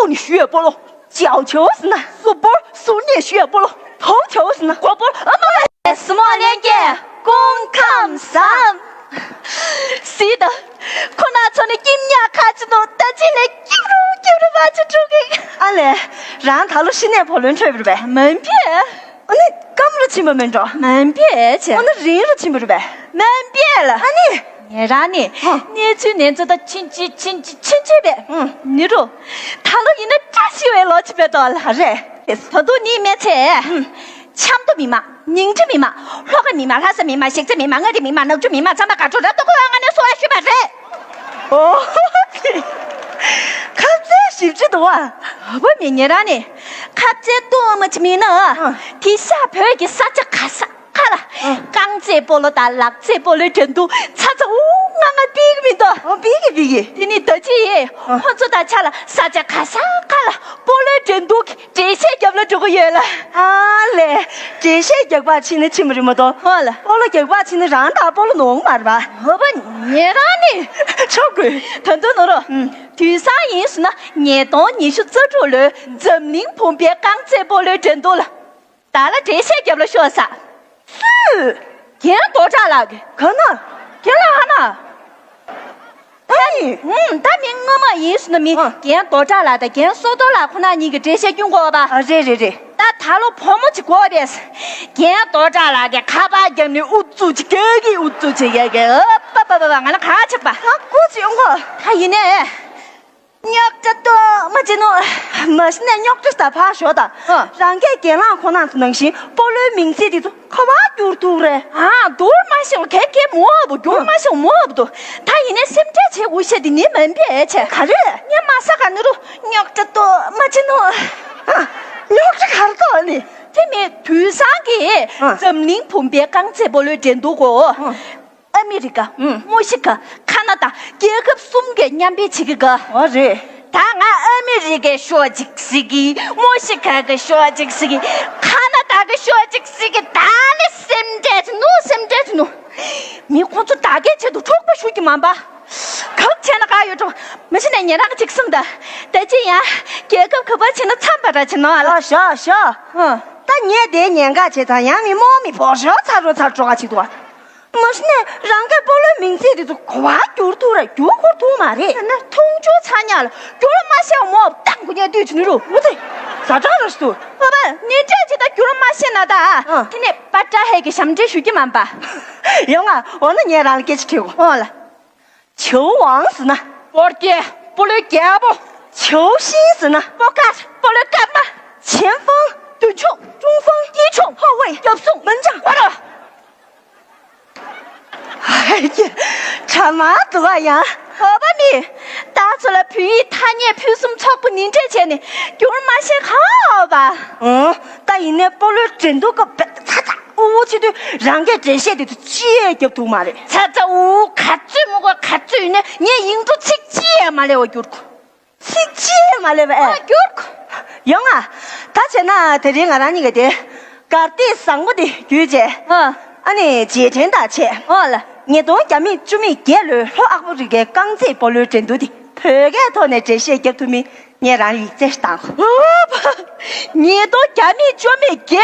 数你学不了，脚球是呢，数波数你学不了，头球是呢，过不了。什么连给公康上？是的，可那从你今年开始都带进来揪着把这出给。俺嘞，让他了10年跑轮车不是呗？门票。你干么了去门着？门票去。我那人了去不是呗？门票了。你让你，你去年做的亲戚呗。你说，他了人家扎西位老七百多了，还是？他都里面去。抢到密码，认证密码，那个密码他是密码，写字密码，我的密码，弄出密码，咱们搞出来都会让俺的说来学白费。哦，看这是不知道啊？不明年让你，看这多么亲密呢？提下票给啥子卡啥？好了，刚这波了大，辣这波了程度，差着俺比个比多，我比个，听你得劲，我做大家了，啥子卡啥卡了，波了程度，这些交了这个月了。啊嘞，这些结quả钱的钱不这么多，好了，报了结quả钱的让他报了弄嘛是吧？我不你让你，超贵，很多弄了，第三因素呢，年到你是走出了，证明旁边刚这波了程度了，打了这些交了说啥？是，钱多少了个？可能，钱了哈呢？你，大明我们意思的明，钱多少了的？钱收到了，可能你个这些用过吧？啊，这，但他了泡沫去过的是，钱多少了个？卡巴给你捂住去，给捂住去个，不，俺那卡去吧。啊，估计用过，他一年。你这多么这弄，没事呢，你这是怕说的，让给给了可能是能行，报了名字的都可哇多嘞啊，多嘛行，开摸不多嘛行摸不多，他一年身体去无限的你们别去，看着，你马上看那种，你这多么这弄啊，你这看到你，这面图上的，证明旁边刚才报了真多个。America，墨西哥、加拿大，结合送给两边去个。我是。他俺America说这是个，墨西哥个说这是个，加拿大个说这是个，大的什么弄，你看这大概这都超过数据嘛吧？靠前那个有种，没现在你那个这生的，但这样结合可把钱都惨把它去拿了。是，但你得年个去他养米猫米不是才抓起多。没事呢，让给报了名字的都快就多了，就好多嘛的。那通就参加了，就了马小毛当姑娘对去那种，不对，咋这了是？爸爸，你这就到就了马线了的啊？今天把这还给什么这手机嘛吧？用啊，我那年让你给去听过。好了，球王是呢？我的不能干不？球星是呢？不干，不能干嘛？前锋、对冲、中锋、一冲、后卫、要送门将，完了。哎呀，差嘛多呀！好吧你，打出来便宜，他也凭什么超过您这钱呢？就是马些好吧？但人家报了真多个白，我觉得让给这些的解决多嘛的。我看最呢，你赢着去解嘛了，我觉得。去解嘛了呗？我觉得。用啊，他现在特地俺让你个的，搞第3个的拒绝。俺呢节前大钱。好了。你都家里准备给了，好阿不这个刚才报了真多的，拍个头呢这些给他们，你让你再当。不，你都家里准备给。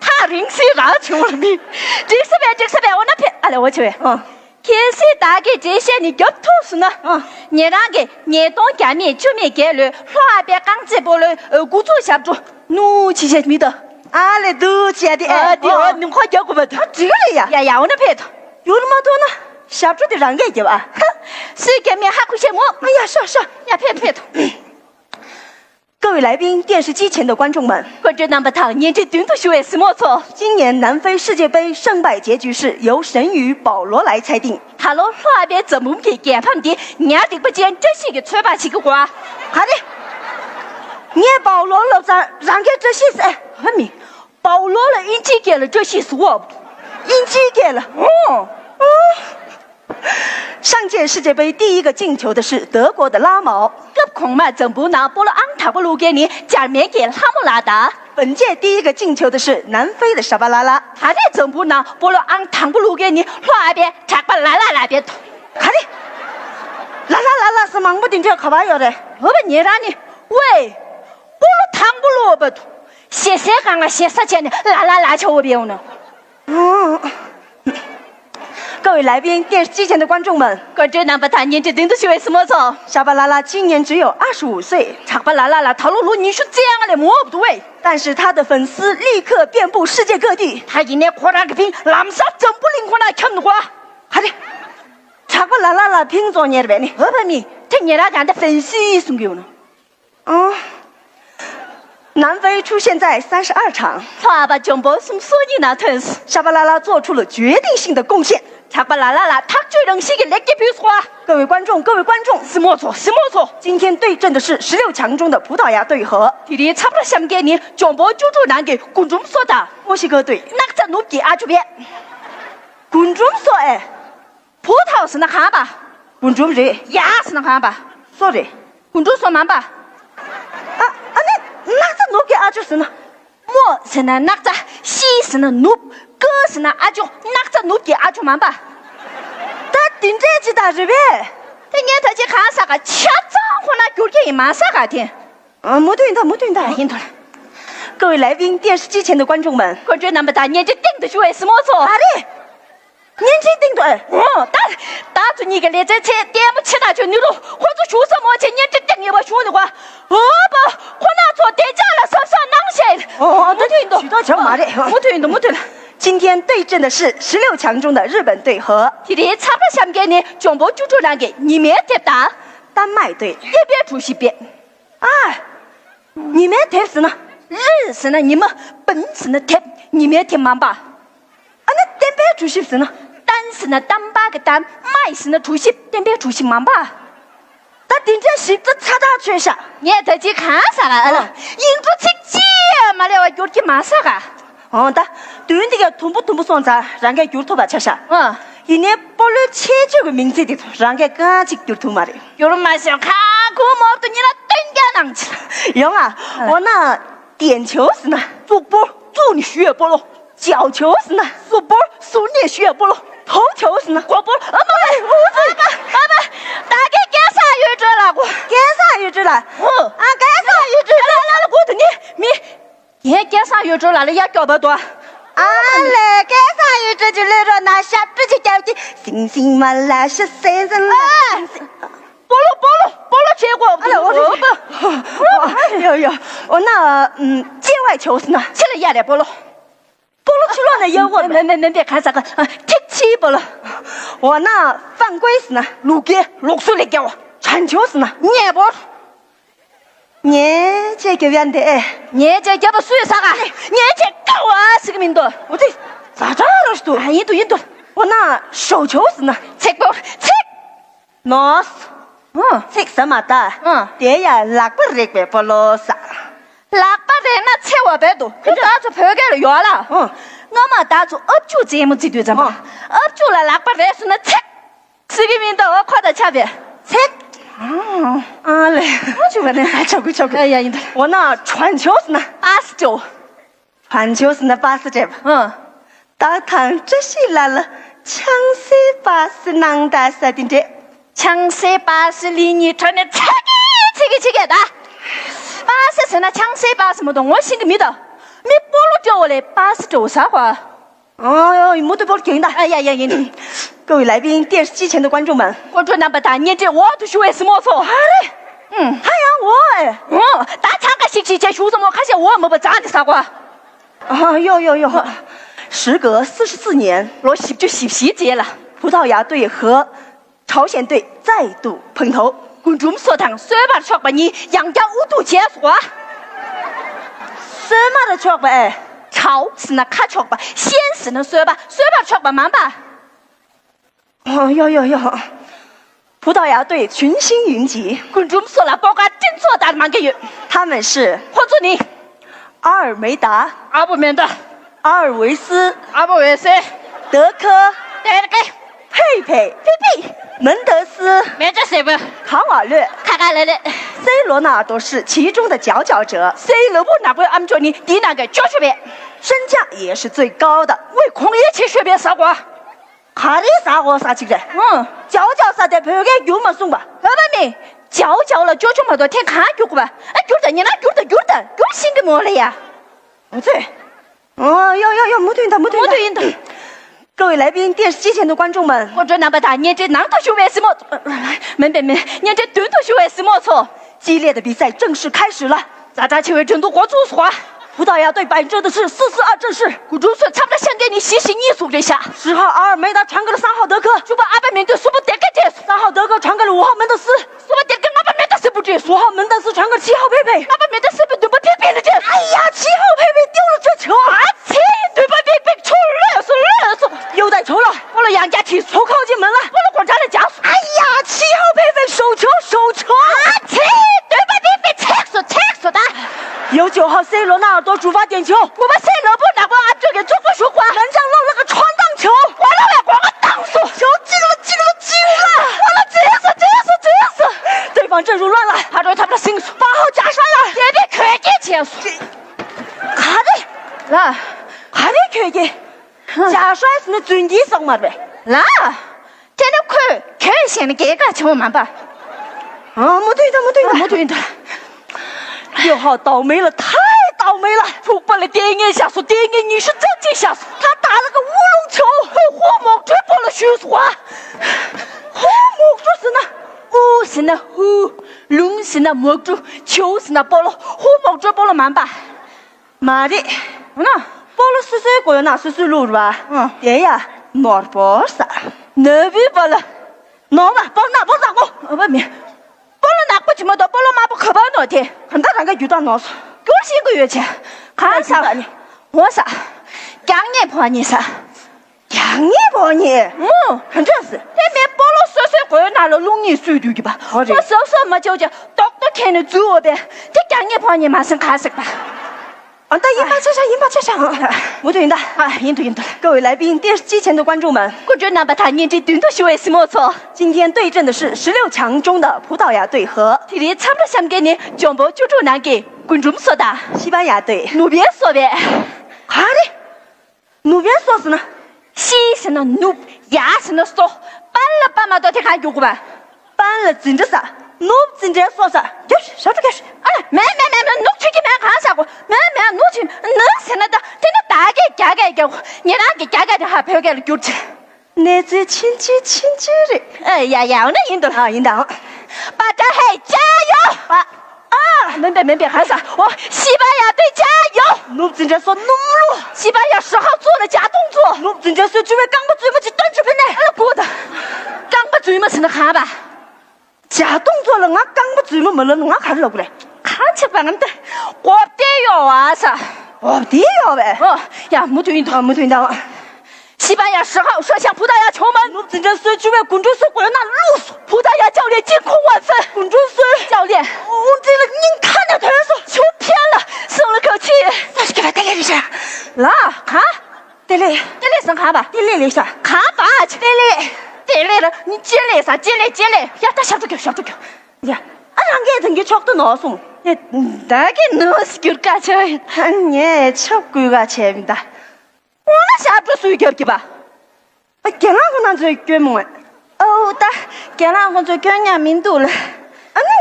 他临时让去我们，这是呗，我那边，来我去。开始大概这些你给投诉呢。你那个你都家里准备给了，那边刚才报了工作下注，努起些没得。俺来都接的。你快叫过不？他这个呀，我那边头。有那么多呢，下注的让给就吧。谁给面还会嫌我？哎呀，是，呀，骗头。各位来宾，电视机前的观众们，观众那么烫，年纪短途学是没错。今年南非世界杯胜败结局是由神与保罗来裁定。他老那边怎么给解放的？你还得不见这些个吹把起个瓜？好的，你保罗了让给这些是很明，保罗了应该给了这些是我。应机给了。上届世界杯第1个进球的是德国的拉毛，这恐怕整不拿波了安塔布鲁给你，假面给了哈姆拉达。本届第1个进球的是南非的沙巴拉拉，他的整不拿波了安塔布鲁给你，那边查巴拉拉那边头，好的，拉是忙不定这可把有的。我问你让你，喂，菠萝糖不萝卜土，写谁刚刚写啥钱的？拉瞧我别用呢。各位来宾，电视机前的观众们，观众能把他年纪定的学什么错？沙巴拉拉今年只有25岁，长巴拉，他露露你说这样的摸不对，但是他的粉丝立刻遍布世界各地。他一年扩大个病，南沙真不灵活那看的话，好的，沙巴拉拉拼作年的呗你，我把你这年来干的分析送给我呢。南非出现在32场，他把中国送索尼那城市，沙巴拉拉做出了决定性的贡献。长巴拉，他最能写的那个比如说，各位观众，什么错？今天对阵的是16强中的葡萄牙队和弟弟差不多想给你中国就难给观众说的墨西哥队。那个在努给阿主编，观众说哎，葡萄是那看吧，观众热，牙是那看吧，说热，观众说慢吧。那这努给阿就是呢？我是那个西是那努，哥是那阿舅，那个努给阿舅慢吧。他顶这几大这呗？这年头去看啥个吃脏活那狗给妈啥个天？没对他。印头了。各位来宾，电视机前的观众们，观众那么大年纪顶的学什么错？好的，年轻顶的哎。打住你个列车车，点不起那就牛肉，或者学什么去年纪顶也不学的话，不，我拿错点价了，上啷下的？对，许多球马的。没对了。今天对阵的是16强中的日本队和弟弟差不多想给你中国就难给你们贴打丹麦队。也别出息别，你们贴是呢？日是呢，你们本是呢贴，你们贴忙吧？那单边出息是呢？单是呢单八个单，麦是呢出息，单边出息忙吧？他顶着席子擦他缺下，你在去看啥个？印度去接嘛了，有去忙啥个？对这个同不上场，让个油头把吃下。一年保留79个名字的，让个赶紧油头嘛的。有人买想看过么？对你那蹲个能吃？有我那点球是呢，做波做你学波了，角球是呢，做波送你学波了，头球是呢，过波。爸，大概干啥月子了？我干啥月子了？干啥月子了？我的你干啥月子了？也搞不多。来干啥月子就来了，那下直接掉进星星嘛那些谁人了？菠萝结果，我那界外球是呢，吃了一点菠萝去乱的有我没别看啥个踢起菠萝，我那犯规是呢，六岁来给我传球是呢，捏波，年纪给远的年纪给不属于啥个？年纪高是个名多，我这咋着了是多？印度，我那手球是呢，切波切，那是。切什么的？对呀，那个热白不啰嗦。那把人那切我白多，跟打出票给了药了。我们打出2节目这对着嘛，2了那把人是那切，这个名头我夸到前边切。嘞，我就问你，照顾。哎呀，印度，我那传球是呢89，传球是那80这。大堂这些来了，强势80能打啥的这。强势80离你穿的这个的，80是那强势80么东，我心里面的，没菠萝叫我嘞80做啥话？没得菠萝听的。哎呀，各位来宾，电视机前的观众们，我准那么大年纪，我都学什么错？我大唱个星期前学什么？看见我没不长的啥话？有，时隔44年，我洗就洗皮节了。葡萄牙队和朝鲜队再度碰头，观众说堂谁把错把你杨家5度结束啊？什么的错吧？朝是那卡错吧，先是那谁把错吧慢吧？有，葡萄牙队群星云集，观众说了，包括真错大的蛮个月，他们是或者你阿尔梅达、阿布面的、阿尔维斯、阿布维斯、德科、佩佩、门德斯、没这谁不？卡瓦略、看来了。 C 罗纳尔多是其中的佼佼者 ，C 罗不那个俺们叫你第那个教学边，身价也是最高的。为空也去学边啥瓜？看你啥货啥起来？佼佼啥的朋友给有没送吧？老板们，叫了，就这么多天看觉过吧？哎，觉得你那觉得心个么了呀？不对，哦，要木头印的。各位来宾，电视机前的观众们，我这那么大年纪，哪头学为什么？没，你这对头学为什么错？激烈的比赛正式开始了，咱球员争夺国足说话。葡萄牙队摆着的是4-4-2阵势，我就说差不多想给你洗你数这下。10号阿尔梅达传给了3号德科，就把阿巴梅德斯不点给这3号德科传给了5号门德斯，说把点给阿巴梅德斯不这5号门德斯传给7号佩佩，阿巴梅德斯不对不偏偏的这。哎呀，7号佩佩丢了这球啊！对吧？别球热死！又带球了，我了杨家踢球靠近门了，我了国家的加速。哎呀，7号佩佩手球！对吧？别扯的。由9号 C 罗纳尔多主罚点球，我把 C 罗不拿过按这个中国说话，门将漏了个传荡球，完了，光个挡住，球进了！完了，这是，对方阵容乱了，他们的心术8号加上了，别快点结束，还得可以，加帅是那最低上嘛呗，那，这都看现在这个球嘛吧，没对的，6号倒霉了，太倒霉了，出不了电影下手，电影你是真正下手，他打了个乌龙球，火猛追破了虚话，火猛说是呢。乌是那虎，龙是那魔珠，球是那菠萝，火猛追菠萝蛮吧？妈的，那菠萝水过有哪水路是吧？对呀，拿包啥？那边包了，拿吧，包拿我，外面，包了拿不起么多，包了拿不可包多天，很大两个鱼蛋拿出，给我1个月钱，看啥吧你？我啥？刚年破你啥？杨一波你，很正是。那边包了水过拿了龙年水土的吧？我说嘛就多看的左边，这刚年破你马上开始吧。但赢吧车上，不对的，赢的。各位来宾，电视机前的观众们，我觉得那把他年纪对头是为什么错？今天对阵的是16强中的葡萄牙队和体力差不多想给你全部就拿给观众说的西班牙队。路边说的，好的，路边说是呢。西是那奴，牙是那说，搬嘛到天看有过吧？搬了真的啥？奴真的说啥？就是小猪开始。没，奴去给没看啥过？没，奴去，那是那的，真的大概加给我，你那给加的还赔给了9次。那这亲戚的，哎呀，那赢得了，赢到，把这还加油！没别喊啥！西班牙队加油！奴真的说弄了，西班牙10号做了假动作，奴真的说准备刚把嘴巴去端出盆来，过的，刚把嘴巴是那看吧？假动作了，我刚把嘴巴没了，我看了过来，看起来的，我得要啊啥？得要呗。呀，没对到。西班牙10号射向葡萄牙球门，奴真的说准备滚出水过来那路数，葡萄牙教练惊恐万分，滚出水，教练，我这个您看着他说球偏了，松了口气，再去给他带来一下，那看，带来上看吧，带来一下，看吧去，带来了，你接来啥？接来，呀，他小猪狗，呀，让给吃的拿送，大概弄死狗干吃，你吃狗个钱的。我那下不水狗吧？给哪个拿最狗么？给哪个最狗年名度了？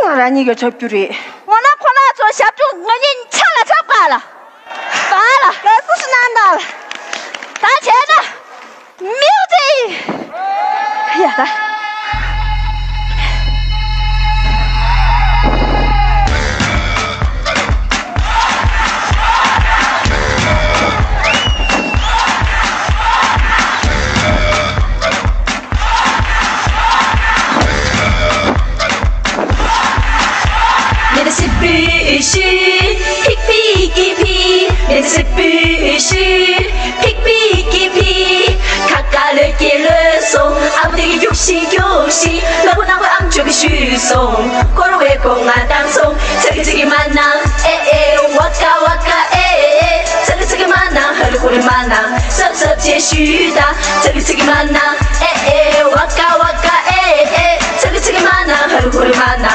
我让你个吃狗的。我那可能做下猪，我你抢了这罢了，该死是难打了。打钱呢，music， 呀来。必须 pick pick 练习必须 pick pick 卡卡的给了送，阿不得个有心，老婆哪会昂着个虚送，果然为公安当送，这个满囊，哇卡这个满囊，喝了的满囊，色接续的，这个满囊，哇卡这个满囊，喝了的满囊。